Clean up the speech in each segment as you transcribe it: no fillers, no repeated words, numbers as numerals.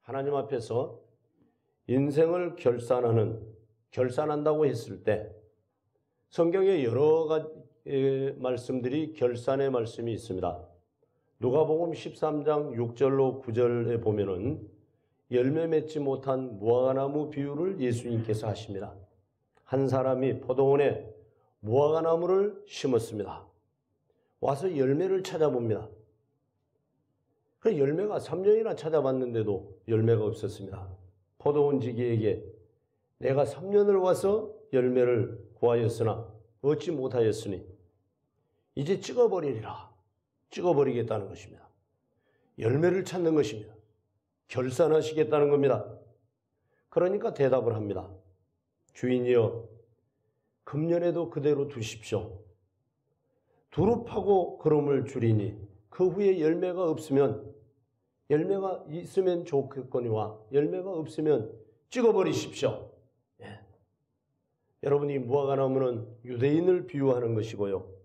하나님 앞에서 인생을 결산한다고 했을 때 성경에 여러 가지 말씀들이 결산의 말씀이 있습니다. 누가복음 13장 6절로 9절에 보면은 열매 맺지 못한 무화과나무 비유를 예수님께서 하십니다. 한 사람이 포도원에 무화과나무를 심었습니다. 와서 열매를 찾아봅니다. 그 열매가 3년이나 찾아봤는데도 열매가 없었습니다. 포도원지기에게 내가 3년을 와서 열매를 구하였으나 얻지 못하였으니 이제 찍어버리리라. 찍어버리겠다는 것입니다. 열매를 찾는 것입니다. 결산하시겠다는 겁니다. 그러니까 대답을 합니다. 주인이여, 금년에도 그대로 두십시오. 두루 파고 거름을 줄이니 그 후에 열매가 있으면 좋겠거니와 열매가 없으면 찍어버리십시오. 예. 여러분, 이 무화과나무는 유대인을 비유하는 것이고요.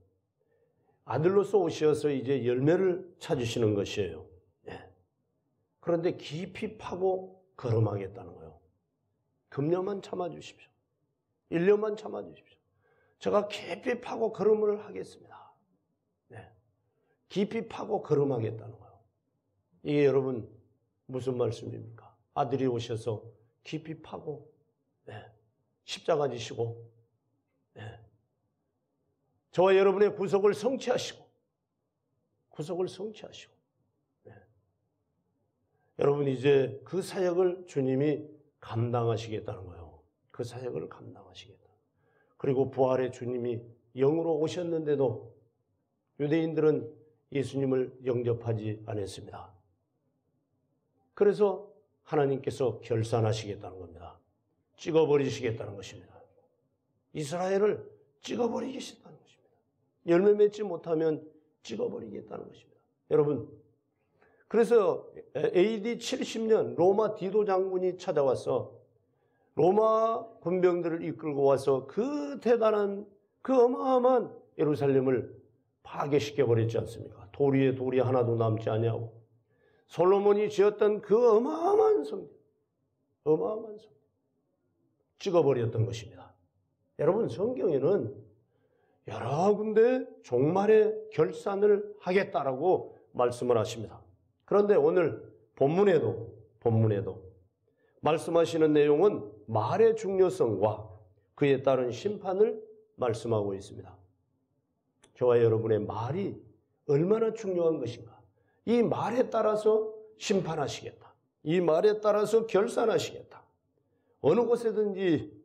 아들로서 오셔서 이제 열매를 찾으시는 것이에요. 예. 그런데 깊이 파고 거름하겠다는 거예요. 금년만 참아주십시오. 1년만 참아주십시오. 제가 깊이 파고 거름을 하겠습니다. 네. 깊이 파고 거름하겠다는 거예요. 이게 여러분 무슨 말씀입니까? 아들이 오셔서 깊이 파고 십자가 지시고 저와 여러분의 구속을 성취하시고 여러분 이제 그 사역을 주님이 감당하시겠다는 거예요. 그 사역을 감당하시겠다. 그리고 부활의 주님이 영으로 오셨는데도 유대인들은 예수님을 영접하지 않았습니다. 그래서 하나님께서 결산하시겠다는 겁니다. 찍어버리시겠다는 것입니다. 이스라엘을 찍어버리겠다는 것입니다. 열매 맺지 못하면 찍어버리겠다는 것입니다. 여러분, 그래서 AD 70년 로마 디도 장군이 찾아와서 로마 군병들을 이끌고 와서 그 대단한, 그 어마어마한 예루살렘을 파괴시켜버렸지 않습니까? 돌 위에 돌이 하나도 남지 아니하고 솔로몬이 지었던 그 어마어마한 성전 찍어버렸던 것입니다. 여러분, 성경에는 여러 군데 종말의 결산을 하겠다라고 말씀을 하십니다. 그런데 오늘 본문에도 말씀하시는 내용은 말의 중요성과 그에 따른 심판을 말씀하고 있습니다. 저와 여러분의 말이 얼마나 중요한 것인가. 이 말에 따라서 심판하시겠다. 이 말에 따라서 결산하시겠다. 어느 곳에든지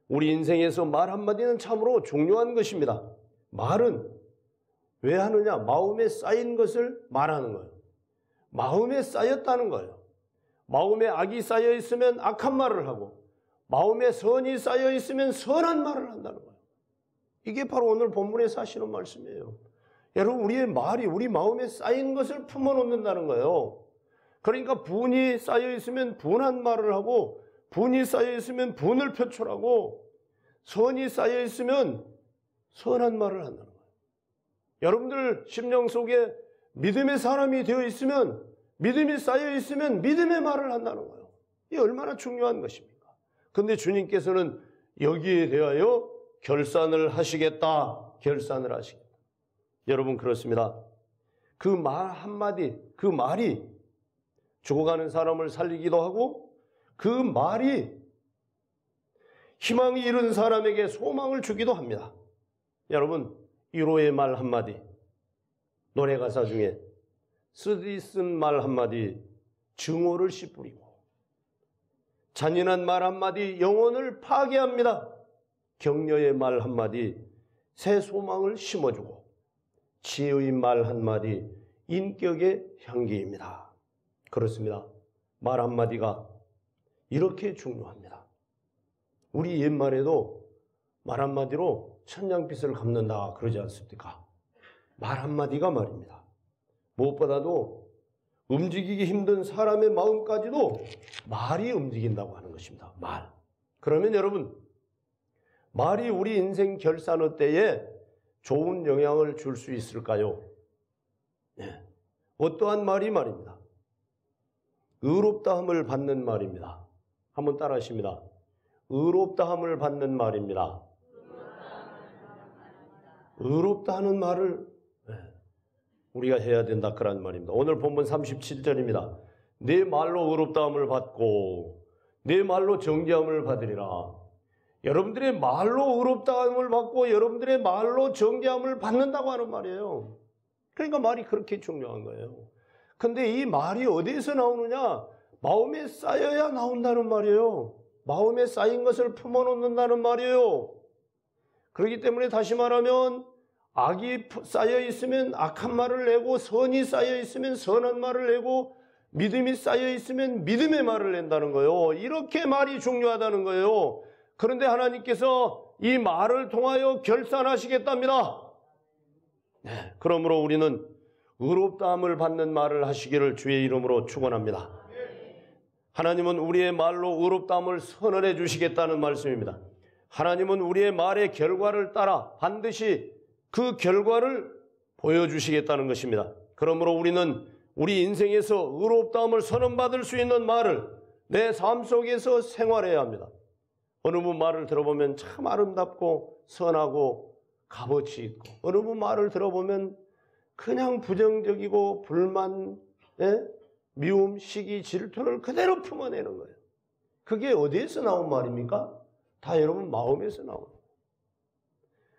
우리 인생에서 말 한마디는 참으로 중요한 것입니다. 말은 왜 하느냐? 마음에 쌓인 것을 말하는 거예요. 마음에 쌓였다는 거예요. 마음에 악이 쌓여 있으면 악한 말을 하고 마음에 선이 쌓여 있으면 선한 말을 한다는 거예요. 이게 바로 오늘 본문에서 하시는 말씀이에요. 여러분, 우리의 말이 우리 마음에 쌓인 것을 품어놓는다는 거예요. 그러니까 분이 쌓여 있으면 분한 말을 하고 분이 쌓여 있으면 분을 표출하고 선이 쌓여 있으면 선한 말을 한다는 거예요. 여러분들 심령 속에 믿음의 사람이 되어 있으면 믿음이 쌓여 있으면 믿음의 말을 한다는 거예요. 이게 얼마나 중요한 것입니까? 그런데 주님께서는 여기에 대하여 결산을 하시겠다. 여러분, 그렇습니다. 그 말 한마디, 그 말이 죽어가는 사람을 살리기도 하고 그 말이 희망이 잃은 사람에게 소망을 주기도 합니다. 여러분, 위로의 말 한마디, 노래 가사 중에 쓰디쓴 말 한마디 증오를 씨뿌리고 잔인한 말 한마디 영혼을 파괴합니다. 격려의 말 한마디 새 소망을 심어주고 지혜의 말 한마디 인격의 향기입니다. 그렇습니다. 말 한마디가 이렇게 중요합니다. 우리 옛말에도 말 한마디로 천냥빚을 갚는다 그러지 않습니까? 말 한마디가 말입니다. 무엇보다도 움직이기 힘든 사람의 마음까지도 말이 움직인다고 하는 것입니다. 말. 그러면 여러분, 말이 우리 인생 결산의 때에 좋은 영향을 줄 수 있을까요? 네. 어떠한 말이 말입니다. 의롭다함을 받는 말입니다. 한번 따라 하십니다. 의롭다함을 받는 말입니다. 의롭다 하는 말을 우리가 해야 된다 그런 말입니다. 오늘 본문 37절입니다. 내 말로 의롭다함을 받고 내 말로 정죄함을 받으리라. 여러분들의 말로 의롭다함을 받고 여러분들의 말로 정죄함을 받는다고 하는 말이에요. 그러니까 말이 그렇게 중요한 거예요. 근데 이 말이 어디에서 나오느냐? 마음에 쌓여야 나온다는 말이에요. 마음에 쌓인 것을 품어놓는다는 말이에요. 그렇기 때문에 다시 말하면 악이 쌓여 있으면 악한 말을 내고 선이 쌓여 있으면 선한 말을 내고 믿음이 쌓여 있으면 믿음의 말을 낸다는 거예요. 이렇게 말이 중요하다는 거예요. 그런데 하나님께서 이 말을 통하여 결산하시겠답니다. 그러므로 우리는 의롭다함을 받는 말을 하시기를 주의 이름으로 축원합니다. 하나님은 우리의 말로 의롭다함을 선언해 주시겠다는 말씀입니다. 하나님은 우리의 말의 결과를 따라 반드시 그 결과를 보여주시겠다는 것입니다. 그러므로 우리는 우리 인생에서 의롭다함을 선언받을 수 있는 말을 내 삶 속에서 생활해야 합니다. 어느 분 말을 들어보면 참 아름답고 선하고 값어치 있고 어느 분 말을 들어보면 그냥 부정적이고 불만, 미움, 시기, 질투를 그대로 품어내는 거예요. 그게 어디에서 나온 말입니까? 다 여러분 마음에서 나오는 거예요.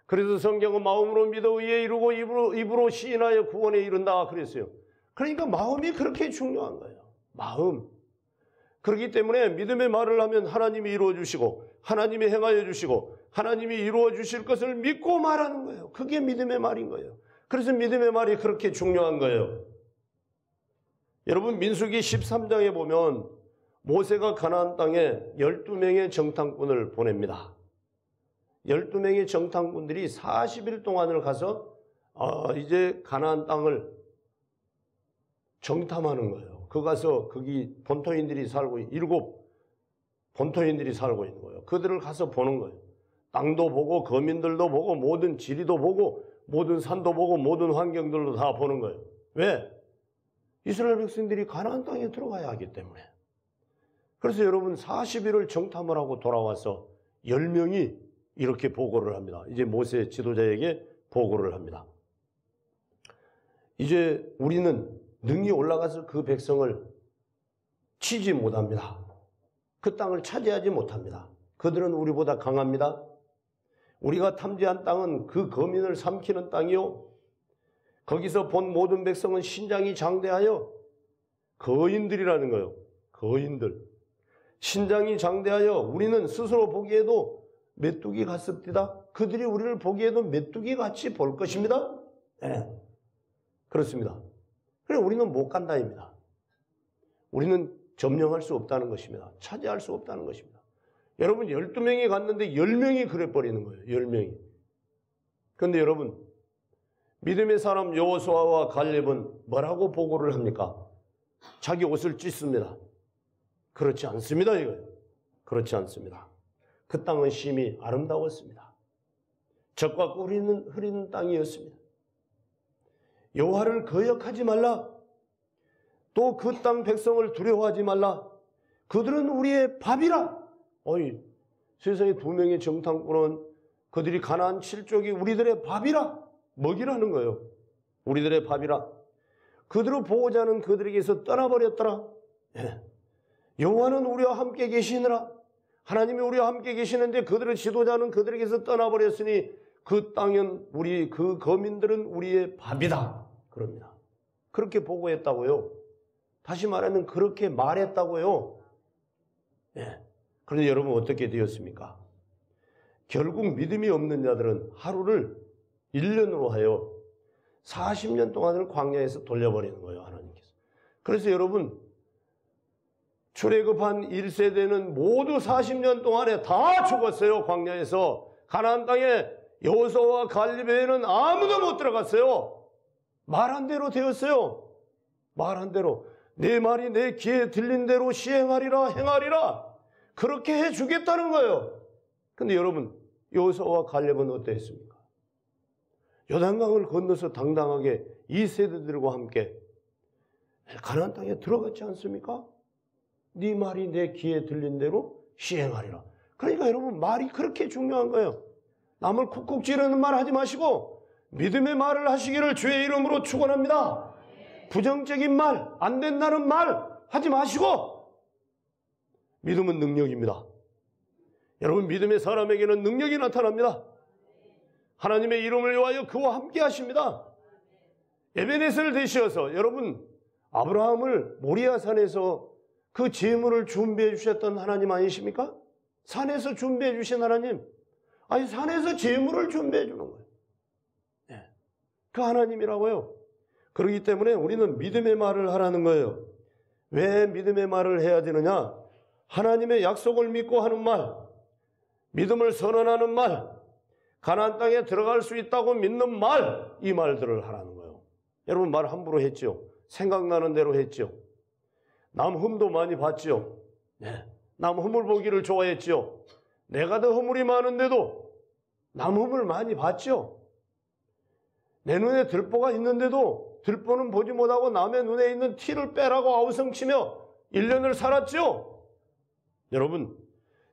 그래서 성경은 마음으로 믿어 의에 이르고 입으로 시인하여 구원에 이른다 그랬어요. 그러니까 마음이 그렇게 중요한 거예요. 마음. 그렇기 때문에 믿음의 말을 하면 하나님이 이루어 주시고 하나님이 행하여 주시고 하나님이 이루어 주실 것을 믿고 말하는 거예요. 그게 믿음의 말인 거예요. 그래서 믿음의 말이 그렇게 중요한 거예요. 여러분 민수기 13장에 보면 모세가 가나안 땅에 12명의 정탐꾼을 보냅니다. 12명의 정탐꾼들이 40일 동안을 가서 이제 가나안 땅을 정탐하는 거예요. 그 가서 거기 본토인들이 살고 7 본토인들이 살고 있는 거예요. 그들을 가서 보는 거예요. 땅도 보고 거민들도 보고 모든 지리도 보고 모든 산도 보고 모든 환경들도 다 보는 거예요. 왜? 이스라엘 백성들이 가나안 땅에 들어가야 하기 때문에. 그래서 여러분 40일을 정탐을 하고 돌아와서 10명이 이렇게 보고를 합니다. 이제 모세 지도자에게 보고를 합니다. 이제 우리는 능히 올라가서 그 백성을 치지 못합니다. 그 땅을 차지하지 못합니다. 그들은 우리보다 강합니다. 우리가 탐지한 땅은 그 거민을 삼키는 땅이요. 거기서 본 모든 백성은 신장이 장대하여 거인들이라는 거예요. 거인들. 신장이 장대하여 우리는 스스로 보기에도 메뚜기 같습니다. 그들이 우리를 보기에도 메뚜기 같이 볼 것입니다. 네. 그렇습니다. 그래 우리는 못 간다입니다. 우리는 점령할 수 없다는 것입니다. 차지할 수 없다는 것입니다. 여러분 12명이 갔는데 10명이 그래 버리는 거예요. 10명이. 그런데 여러분 믿음의 사람 여호수아와 갈렙은 뭐라고 보고를 합니까? 자기 옷을 찢습니다. 그렇지 않습니다. 이거예요. 그렇지 않습니다. 그 땅은 심히 아름다웠습니다. 젖과 꿀이 흐르는 땅이었습니다. 여호와를 거역하지 말라. 또 그 땅 백성을 두려워하지 말라. 그들은 우리의 밥이라. 어이, 세상에 2명의 정탐꾼은 그들이 가나안 7족이 우리들의 밥이라. 먹이라는 거예요. 우리들의 밥이라. 그들을 보고자 하는 그들에게서 떠나버렸더라. 예. 여호와는 우리와 함께 계시느라. 하나님이 우리와 함께 계시는데 그들의 지도자는 그들에게서 떠나버렸으니 그 땅은 그 거민들은 우리의 밥이다. 그럽니다. 그렇게 보고했다고요. 다시 말하면 그렇게 말했다고요. 예. 그런데 여러분 어떻게 되었습니까? 결국 믿음이 없는 자들은 하루를 1년으로 하여 40년 동안을 광야에서 돌려버리는 거예요. 하나님께서. 그래서 여러분 출애굽한 1세대는 모두 40년 동안에 다 죽었어요. 광야에서. 가나안 땅에 여호수아와 갈렙에는 아무도 못 들어갔어요. 말한 대로 되었어요. 말한 대로. 내 말이 내 귀에 들린 대로 시행하리라 행하리라. 그렇게 해주겠다는 거예요. 근데 여러분 여호수아와 갈렙은 어땠습니까? 요단강을 건너서 당당하게 이 세대들과 함께 가나안 땅에 들어갔지 않습니까? 네 말이 내 귀에 들린 대로 시행하리라. 그러니까 여러분, 말이 그렇게 중요한 거예요. 남을 쿡쿡 찌르는 말 하지 마시고 믿음의 말을 하시기를 주의 이름으로 축원합니다. 부정적인 말, 안 된다는 말 하지 마시고, 믿음은 능력입니다. 여러분, 믿음의 사람에게는 능력이 나타납니다. 하나님의 이름을 위하여 그와 함께 하십니다. 에베네셀 되시어서 여러분, 아브라함을 모리아 산에서 그 제물을 준비해 주셨던 하나님 아니십니까? 산에서 준비해 주신 하나님. 아니, 산에서 제물을 준비해 주는 거예요. 네. 그 하나님이라고요. 그렇기 때문에 우리는 믿음의 말을 하라는 거예요. 왜 믿음의 말을 해야 되느냐? 하나님의 약속을 믿고 하는 말, 믿음을 선언하는 말, 가나안 땅에 들어갈 수 있다고 믿는 말, 이 말들을 하라는 거예요. 여러분, 말 함부로 했죠. 생각나는 대로 했죠. 남 흠도 많이 봤죠. 네. 남 흠을 보기를 좋아했죠. 내가 더 허물이 많은데도 남 흠을 많이 봤죠. 내 눈에 들보가 있는데도 들보는 보지 못하고 남의 눈에 있는 티를 빼라고 아우성치며 1년을 살았죠. 여러분,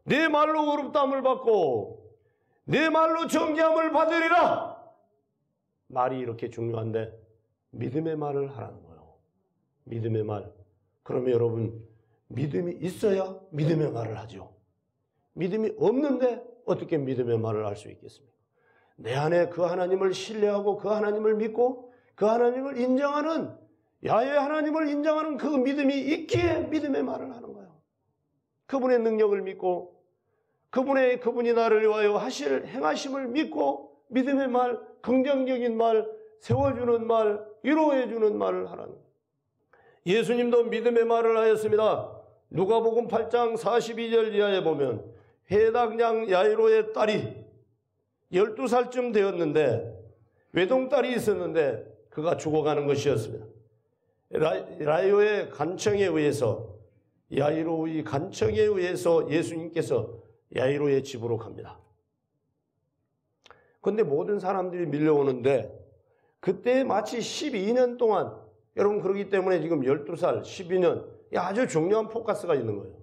내 말로 의롭다함을 받고 내 말로 정죄함을 받으리라. 말이 이렇게 중요한데 믿음의 말을 하라는 거예요. 믿음의 말. 그러면 여러분, 믿음이 있어야 믿음의 말을 하죠. 믿음이 없는데 어떻게 믿음의 말을 할 수 있겠습니까? 내 안에 그 하나님을 신뢰하고 그 하나님을 믿고 그 하나님을 인정하는, 야훼 하나님을 인정하는 그 믿음이 있기에 믿음의 말을 하는 거예요. 그분의 능력을 믿고 그분이 나를 위하여 행하심을 믿고 믿음의 말, 긍정적인 말, 세워주는 말, 위로해주는 말을 하라는 거예요. 예수님도 믿음의 말을 하였습니다. 누가복음 8장 42절 이하에 보면 회당장 야이로의 딸이 12살쯤 되었는데 외동딸이 있었는데 그가 죽어가는 것이었습니다. 야이로의 간청에 의해서 야이로의 간청에 의해서 예수님께서 야이로의 집으로 갑니다. 그런데 모든 사람들이 밀려오는데 그때 마치 12년 동안, 여러분 그렇기 때문에 지금 12살, 12년, 아주 중요한 포커스가 있는 거예요.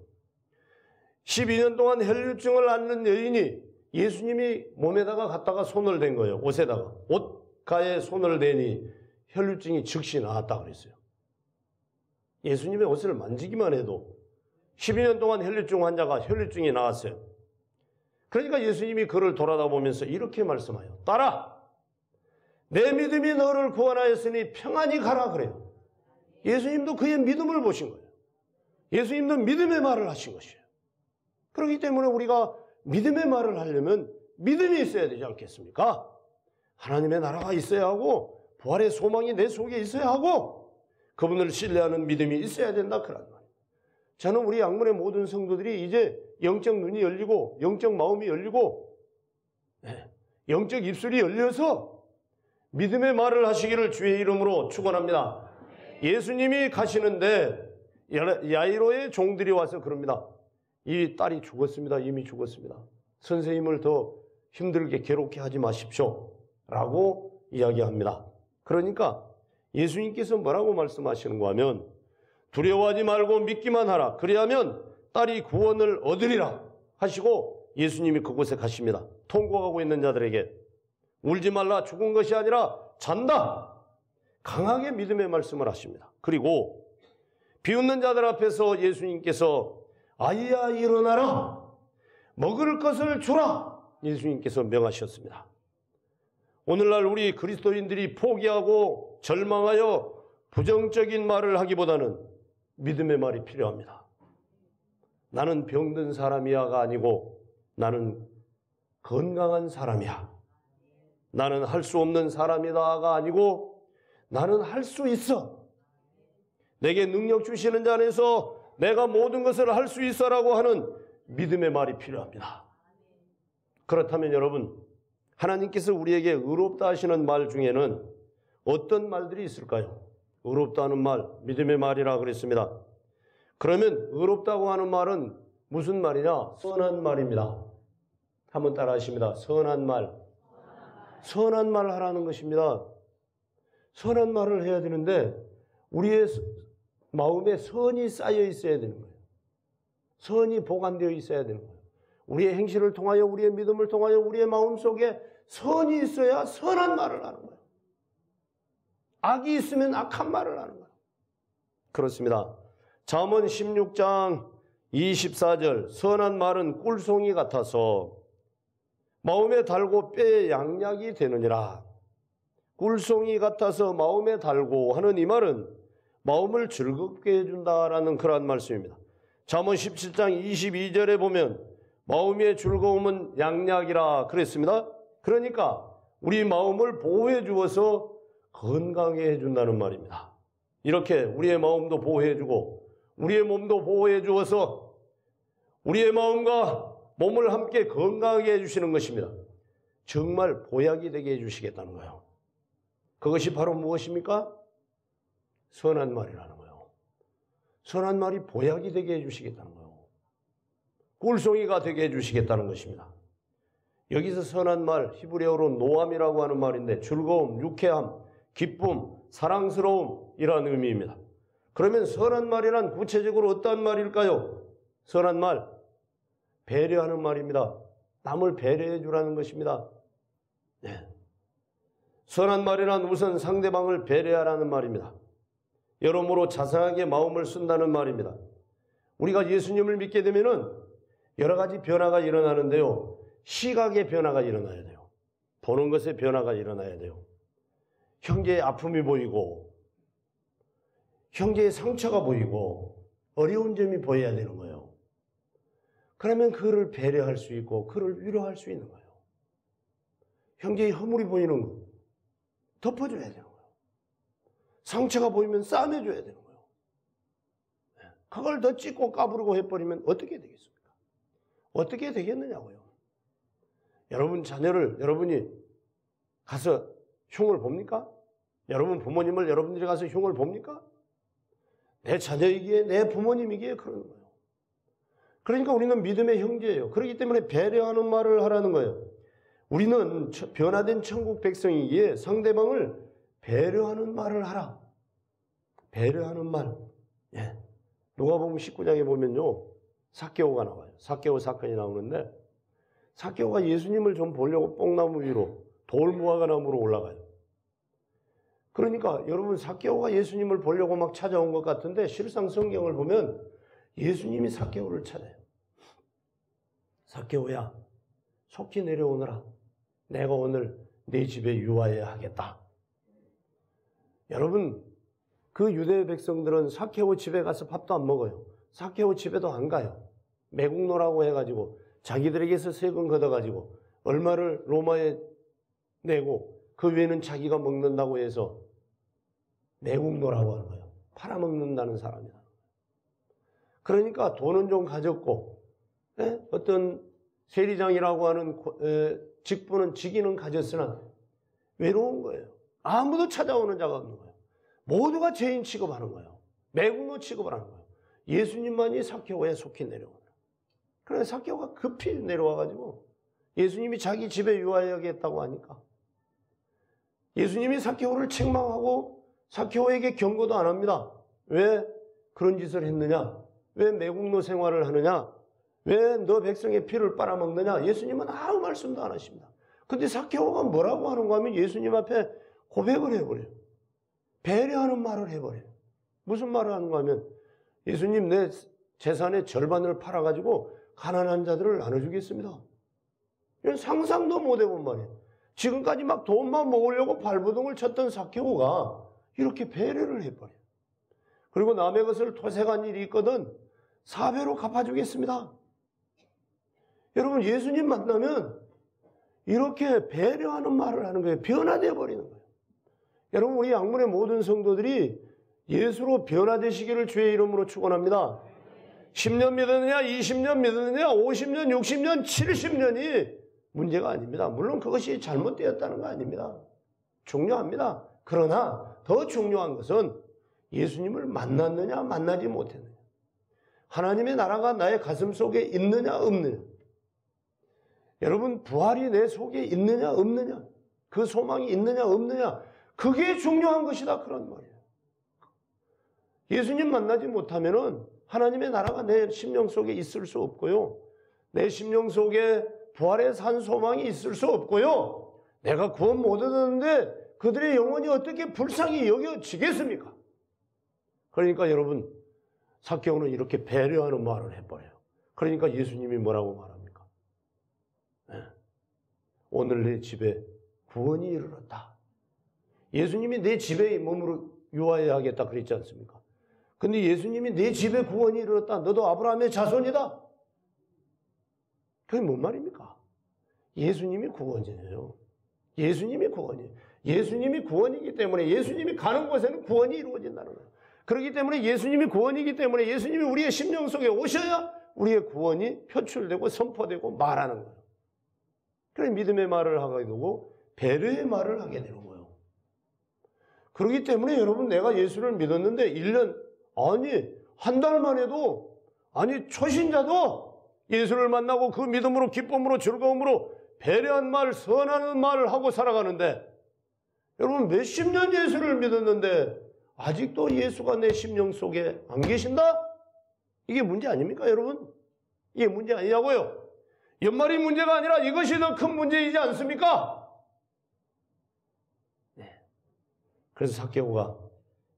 12년 동안 혈류증을 앓는 여인이 예수님이 몸에다가 갖다가 손을 댄 거예요. 옷에다가. 옷가에 손을 대니 혈류증이 즉시 나았다 그랬어요. 예수님의 옷을 만지기만 해도 12년 동안 혈류증 환자가 혈류증이 나왔어요. 그러니까 예수님이 그를 돌아다보면서 이렇게 말씀하여, 딸아, 내 믿음이 너를 구원하였으니 평안히 가라 그래요. 예수님도 그의 믿음을 보신 거예요. 예수님도 믿음의 말을 하신 것이에요. 그렇기 때문에 우리가 믿음의 말을 하려면 믿음이 있어야 되지 않겠습니까? 하나님의 나라가 있어야 하고 부활의 소망이 내 속에 있어야 하고 그분을 신뢰하는 믿음이 있어야 된다 그런 말이에요. 저는 우리 양문의 모든 성도들이 이제 영적 눈이 열리고 영적 마음이 열리고 영적 입술이 열려서 믿음의 말을 하시기를 주의 이름으로 축원합니다. 예수님이 가시는데 야이로의 종들이 와서 그럽니다. 이 딸이 죽었습니다. 이미 죽었습니다. 선생님을 더 힘들게 괴롭게 하지 마십시오. 라고 이야기합니다. 그러니까 예수님께서 뭐라고 말씀하시는가 하면 두려워하지 말고 믿기만 하라. 그리하면 딸이 구원을 얻으리라 하시고 예수님이 그곳에 가십니다. 통곡하고 있는 자들에게 울지 말라, 죽은 것이 아니라 잔다. 강하게 믿음의 말씀을 하십니다. 그리고 비웃는 자들 앞에서 예수님께서 아이야 일어나라, 먹을 것을 주라, 예수님께서 명하셨습니다. 오늘날 우리 그리스도인들이 포기하고 절망하여 부정적인 말을 하기보다는 믿음의 말이 필요합니다. 나는 병든 사람이야가 아니고 나는 건강한 사람이야. 나는 할 수 없는 사람이다가 아니고 나는 할 수 있어. 내게 능력 주시는 자 안에서 내가 모든 것을 할 수 있어라고 하는 믿음의 말이 필요합니다. 그렇다면 여러분, 하나님께서 우리에게 의롭다 하시는 말 중에는 어떤 말들이 있을까요? 의롭다 하는 말, 믿음의 말이라 그랬습니다. 그러면 의롭다고 하는 말은 무슨 말이냐? 선한 말입니다. 한번 따라 하십니다. 선한 말. 선한 말 하라는 것입니다. 선한 말을 해야 되는데 우리의 마음에 선이 쌓여 있어야 되는 거예요. 선이 보관되어 있어야 되는 거예요. 우리의 행실을 통하여, 우리의 믿음을 통하여 우리의 마음속에 선이 있어야 선한 말을 하는 거예요. 악이 있으면 악한 말을 하는 거예요. 그렇습니다. 잠언 16장 24절, 선한 말은 꿀송이 같아서 마음에 달고 뼈에 양약이 되느니라. 꿀송이 같아서 마음에 달고 하는 이 말은 마음을 즐겁게 해준다라는 그러한 말씀입니다. 잠언 17장 22절에 보면 마음의 즐거움은 양약이라 그랬습니다. 그러니까 우리 마음을 보호해 주어서 건강해 준다는 말입니다. 이렇게 우리의 마음도 보호해 주고 우리의 몸도 보호해 주어서 우리의 마음과 몸을 함께 건강하게 해주시는 것입니다. 정말 보약이 되게 해주시겠다는 거예요. 그것이 바로 무엇입니까? 선한 말이라는 거예요. 선한 말이 보약이 되게 해주시겠다는 거예요. 꿀송이가 되게 해주시겠다는 것입니다. 여기서 선한 말, 히브리어로 노함이라고 하는 말인데 즐거움, 유쾌함, 기쁨, 사랑스러움이라는 의미입니다. 그러면 선한 말이란 구체적으로 어떠한 말일까요? 선한 말, 배려하는 말입니다. 남을 배려해 주라는 것입니다. 네. 선한 말이란 우선 상대방을 배려하라는 말입니다. 여러모로 자상하게 마음을 쓴다는 말입니다. 우리가 예수님을 믿게 되면은 여러 가지 변화가 일어나는데요. 시각의 변화가 일어나야 돼요. 보는 것의 변화가 일어나야 돼요. 형제의 아픔이 보이고 형제의 상처가 보이고 어려운 점이 보여야 되는 거예요. 그러면 그를 배려할 수 있고 그를 위로할 수 있는 거예요. 형제의 허물이 보이는 거 덮어줘야 되는 거예요. 상처가 보이면 싸매줘야 되는 거예요. 그걸 더 찢고 까부르고 해버리면 어떻게 되겠습니까? 어떻게 되겠느냐고요. 여러분 자녀를 여러분이 가서 흉을 봅니까? 여러분 부모님을 여러분들이 가서 흉을 봅니까? 내 자녀이기에 내 부모님이기에 그러는 거예요. 그러니까 우리는 믿음의 형제예요. 그렇기 때문에 배려하는 말을 하라는 거예요. 우리는 변화된 천국 백성이기에 상대방을 배려하는 말을 하라. 배려하는 말. 예. 누가복음 19장에 보면요. 삭개오가 나와요. 삭개오 사건이 나오는데 삭개오가 예수님을 좀 보려고 뽕나무 위로 돌무화과나무로 올라가요. 그러니까 여러분 삭개오가 예수님을 보려고 막 찾아온 것 같은데 실상 성경을 보면 예수님이 삭개오를 찾아요. 삭개오야, 속히 내려오너라. 내가 오늘 네 집에 유하여야 하겠다. 여러분, 그 유대 백성들은 삭개오 집에 가서 밥도 안 먹어요. 삭개오 집에도 안 가요. 매국노라고 해가지고 자기들에게서 세금 걷어가지고 얼마를 로마에 내고 그 외에는 자기가 먹는다고 해서 매국노라고 하는 거예요. 팔아먹는다는 사람이다. 그러니까 돈은 좀 가졌고 어떤 세리장이라고 하는 직분은 직위는 가졌으나 외로운 거예요. 아무도 찾아오는 자가 없는 거예요. 모두가 죄인 취급하는 거예요. 매국노 취급을 하는 거예요. 예수님만이 삭개오에 속히 내려오는 거예요. 그래서 삭개오가 급히 내려와가지고 예수님이 자기 집에 유하여야겠다고 하니까 예수님이 삭개오를 책망하고 삭개오에게 경고도 안 합니다. 왜 그런 짓을 했느냐? 왜 매국노 생활을 하느냐? 왜 너 백성의 피를 빨아먹느냐? 예수님은 아무 말씀도 안 하십니다. 근데 삭개오가 뭐라고 하는가 하면 예수님 앞에 고백을 해버려요. 배려하는 말을 해버려요. 무슨 말을 하는가 하면 예수님 내 재산의 절반을 팔아가지고 가난한 자들을 나눠주겠습니다. 이건 상상도 못 해본 말이에요. 지금까지 막 돈만 먹으려고 발버둥을 쳤던 삭개오가 이렇게 배려를 해버려요. 그리고 남의 것을 토색한 일이 있거든 4배로 갚아주겠습니다. 여러분 예수님 만나면 이렇게 배려하는 말을 하는 거예요. 변화되어 버리는 거예요. 여러분 우리 양문의 모든 성도들이 예수로 변화되시기를 주의 이름으로 축원합니다. 10년 믿었느냐 20년 믿었느냐 50년 60년 70년이 문제가 아닙니다. 물론 그것이 잘못되었다는 거 아닙니다. 중요합니다. 그러나 더 중요한 것은 예수님을 만났느냐 만나지 못했느냐, 하나님의 나라가 나의 가슴 속에 있느냐 없느냐, 여러분 부활이 내 속에 있느냐 없느냐, 그 소망이 있느냐 없느냐, 그게 중요한 것이다 그런 말이에요. 예수님 만나지 못하면은 하나님의 나라가 내 심령 속에 있을 수 없고요. 내 심령 속에 부활의 산 소망이 있을 수 없고요. 내가 구원 못 얻었는데 그들의 영혼이 어떻게 불쌍히 여겨지겠습니까? 그러니까 여러분, 삭개오는 이렇게 배려하는 말을 해버려요. 그러니까 예수님이 뭐라고 말합니까? 네. 오늘 내 집에 구원이 이르렀다. 예수님이 내 집에 머무르 유하여야 하겠다 그랬지 않습니까? 근데 예수님이 내 집에 구원이 이르렀다. 너도 아브라함의 자손이다. 그게 뭔 말입니까? 예수님이 구원이에요. 예수님이 구원이에요. 예수님이 구원이기 때문에 예수님이 가는 곳에는 구원이 이루어진다는 거예요. 그렇기 때문에 예수님이 구원이기 때문에 예수님이 우리의 심령 속에 오셔야 우리의 구원이 표출되고 선포되고 말하는 거예요. 그래서 믿음의 말을 하게 되고 배려의 말을 하게 되는 거예요. 그렇기 때문에 여러분, 내가 예수를 믿었는데 1년, 아니 한 달만 해도, 아니 초신자도 예수를 만나고 그 믿음으로 기쁨으로 즐거움으로 배려한 말, 선한 말을 하고 살아가는데, 여러분 몇십 년 예수를 믿었는데 아직도 예수가 내 심령 속에 안 계신다? 이게 문제 아닙니까 여러분? 이게 문제 아니냐고요? 연말이 문제가 아니라 이것이 더 큰 문제이지 않습니까? 네. 그래서 삭개오가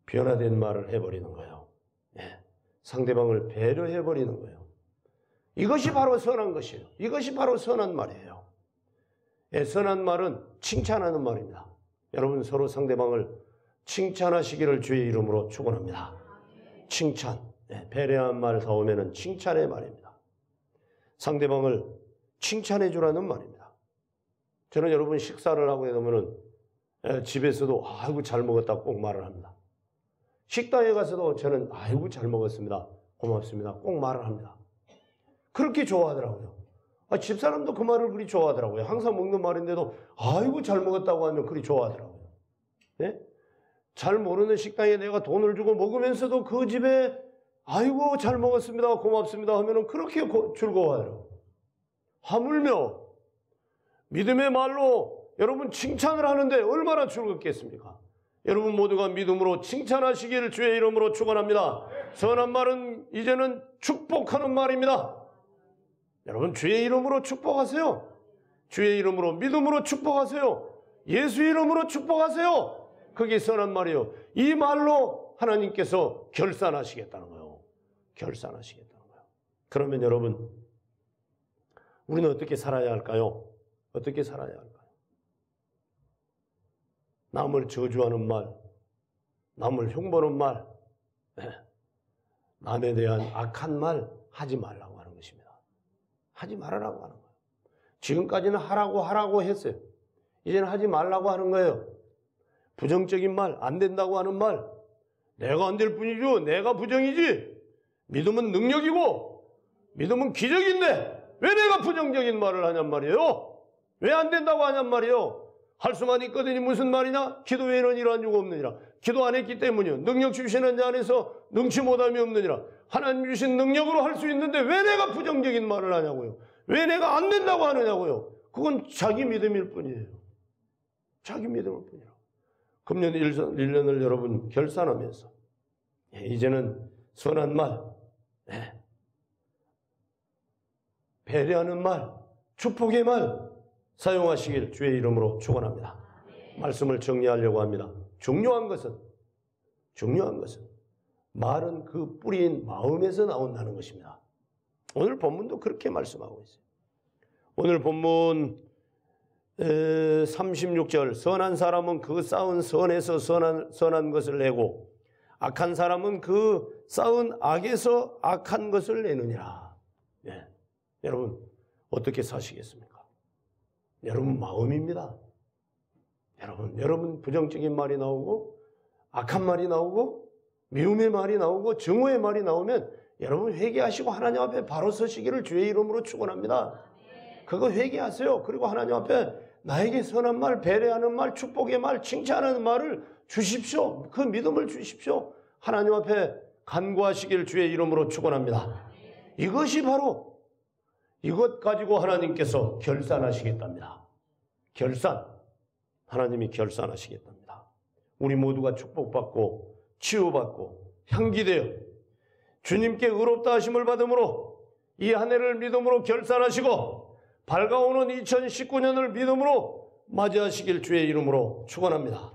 변화된 말을 해버리는 거예요. 네. 상대방을 배려해버리는 거예요. 이것이 바로 선한 것이에요. 이것이 바로 선한 말이에요. 네. 선한 말은 칭찬하는 말입니다. 여러분, 서로 상대방을 칭찬하시기를 주의 이름으로 축원합니다. 칭찬, 네. 배려한 말 나오면은 칭찬의 말입니다. 상대방을 칭찬해 주라는 말입니다. 저는 여러분 식사를 하고 나면은 집에서도 아이고 잘 먹었다 꼭 말을 합니다. 식당에 가서도 저는 아이고 잘 먹었습니다, 고맙습니다 꼭 말을 합니다. 그렇게 좋아하더라고요. 집사람도 그 말을 그리 좋아하더라고요. 항상 먹는 말인데도 아이고 잘 먹었다고 하면 그리 좋아하더라고요. 네? 잘 모르는 식당에 내가 돈을 주고 먹으면서도 그 집에 아이고 잘 먹었습니다 고맙습니다 하면은 그렇게 즐거워하더라고요. 하물며 믿음의 말로 여러분 칭찬을 하는데 얼마나 즐겁겠습니까? 여러분 모두가 믿음으로 칭찬하시기를 주의 이름으로 축원합니다. 선한 말은 이제는 축복하는 말입니다. 여러분 주의 이름으로 축복하세요. 주의 이름으로 믿음으로 축복하세요. 예수 이름으로 축복하세요. 그게 선한 말이에요. 이 말로 하나님께서 결산하시겠다는 거예요. 결산하시겠다는 거예요. 그러면 여러분, 우리는 어떻게 살아야 할까요? 어떻게 살아야 할까요? 남을 저주하는 말, 남을 흉보는 말, 남에 대한 악한 말 하지 말라고 하는 것입니다. 하지 말아라고 하는 거예요. 지금까지는 하라고 했어요. 이제는 하지 말라고 하는 거예요. 부정적인 말, 안 된다고 하는 말, 내가 안 될 뿐이죠. 내가 부정이지. 믿음은 능력이고 믿음은 기적인데 왜 내가 부정적인 말을 하냔 말이에요? 왜 안 된다고 하냔 말이에요? 할 수만 있거든요. 무슨 말이냐? 기도 외에는 이러한 유가 없느니라. 기도 안 했기 때문이요. 능력 주시는 자 안에서 능치 못함이 없느니라. 하나님 주신 능력으로 할 수 있는데 왜 내가 부정적인 말을 하냐고요? 왜 내가 안 된다고 하느냐고요? 그건 자기 믿음일 뿐이에요. 자기 믿음일 뿐이라. 금년 1년을 여러분 결산하면서 이제는 선한 말, 배려하는 말, 축복의 말 사용하시길 주의 이름으로 축원합니다. 말씀을 정리하려고 합니다. 중요한 것은 말은 그 뿌리인 마음에서 나온다는 것입니다. 오늘 본문도 그렇게 말씀하고 있어요. 오늘 본문 36절, 선한 사람은 그 쌓은 선에서 선한 것을 내고 악한 사람은 그 쌓은 악에서 악한 것을 내느니라. 네. 여러분 어떻게 사시겠습니까? 여러분 마음입니다. 여러분 부정적인 말이 나오고 악한 말이 나오고 미움의 말이 나오고 증오의 말이 나오면 여러분 회개하시고 하나님 앞에 바로 서시기를 주의 이름으로 축원합니다. 그거 회개하세요. 그리고 하나님 앞에 나에게 선한 말, 배려하는 말, 축복의 말, 칭찬하는 말을 주십시오. 그 믿음을 주십시오. 하나님 앞에 간구하시기를 주의 이름으로 축원합니다. 이것이 바로 이것 가지고 하나님께서 결산하시겠답니다. 결산. 하나님이 결산하시겠답니다. 우리 모두가 축복받고 치유받고 향기되어 주님께 의롭다 하심을 받음으로 이 한 해를 믿음으로 결산하시고 밝아오는 2019년을 믿음으로 맞이하시길 주의 이름으로 축원합니다.